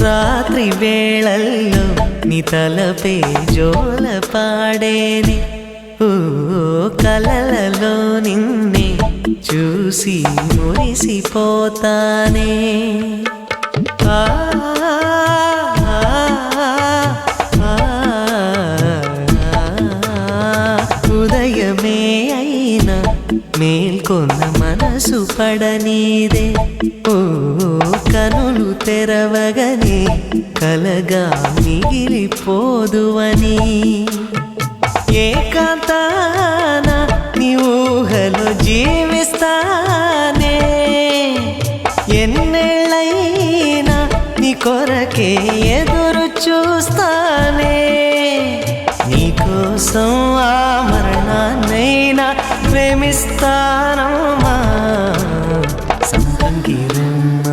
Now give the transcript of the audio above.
రాత్రి వేళల్లో నీ తలపే జోల పాడేనే ఓ కలలలో నిన్నే చూసి మురిసిపోతానే ఆ ఉదయమే అయినా మేల్కొన్న మనసు పడనీదే ఓ కనులు తెరవగనే కలగా మిగిలిపోదువని ఏకాంతాన నీ ఊహలో జీవిస్తానే ఎన్నేళ్ళైనా నీ కొరకే ఎదురు చూస్తానే నీకోసం ఆ మరణాన్నైనా ప్రేమిస్తానమ్మా సంపంగి రమ్మ